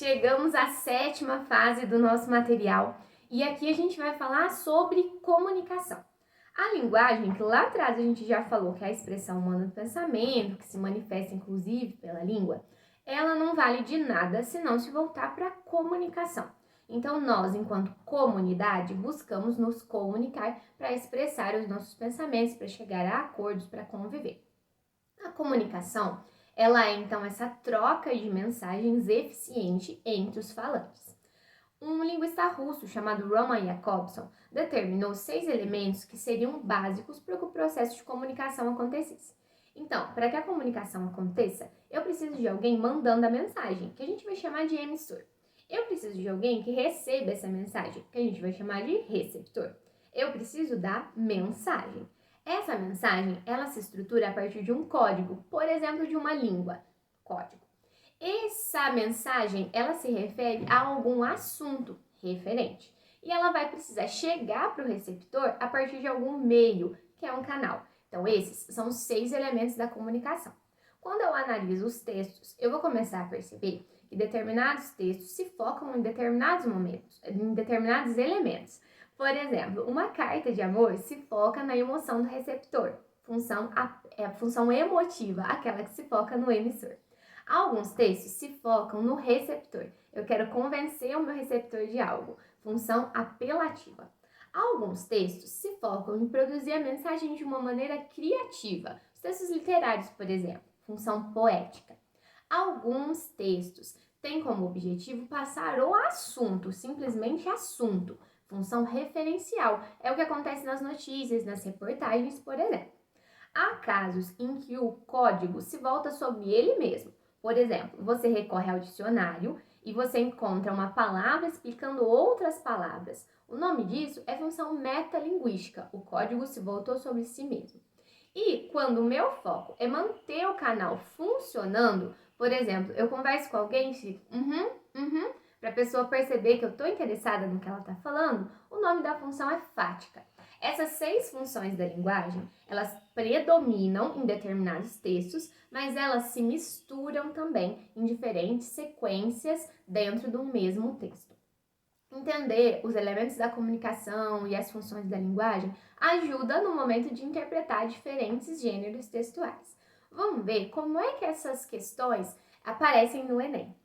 Chegamos à 7ª fase do nosso material e aqui a gente vai falar sobre comunicação. A linguagem, que lá atrás a gente já falou que é a expressão humana do pensamento, que se manifesta inclusive pela língua, ela não vale de nada se não se voltar para a comunicação. Então nós, enquanto comunidade, buscamos nos comunicar para expressar os nossos pensamentos, para chegar a acordos, para conviver. A comunicação, ela é então essa troca de mensagens eficiente entre os falantes. Um linguista russo chamado Roman Jakobson determinou 6 elementos que seriam básicos para que o processo de comunicação acontecesse. Então, para que a comunicação aconteça, eu preciso de alguém mandando a mensagem, que a gente vai chamar de emissor. Eu preciso de alguém que receba essa mensagem, que a gente vai chamar de receptor. Eu preciso da mensagem. Essa mensagem, ela se estrutura a partir de um código, por exemplo, de uma língua. Código. Essa mensagem, ela se refere a algum assunto referente. E ela vai precisar chegar para o receptor a partir de algum meio, que é um canal. Então, esses são os 6 elementos da comunicação. Quando eu analiso os textos, eu vou começar a perceber que determinados textos se focam em determinados momentos, em determinados elementos. Por exemplo, uma carta de amor se foca na emoção do receptor, função emotiva, aquela que se foca no emissor. Alguns textos se focam no receptor. Eu quero convencer o meu receptor de algo, função apelativa. Alguns textos se focam em produzir a mensagem de uma maneira criativa. Os textos literários, por exemplo, função poética. Alguns textos têm como objetivo passar o assunto, simplesmente assunto, função referencial. É o que acontece nas notícias, nas reportagens, por exemplo. Há casos em que o código se volta sobre ele mesmo. Por exemplo, você recorre ao dicionário e você encontra uma palavra explicando outras palavras. O nome disso é função metalinguística. O código se voltou sobre si mesmo. E quando o meu foco é manter o canal funcionando, por exemplo, eu converso com alguém e fico para a pessoa perceber que eu estou interessada no que ela está falando, o nome da função é fática. Essas 6 funções da linguagem, elas predominam em determinados textos, mas elas se misturam também em diferentes sequências dentro do mesmo texto. Entender os elementos da comunicação e as funções da linguagem ajuda no momento de interpretar diferentes gêneros textuais. Vamos ver como é que essas questões aparecem no Enem.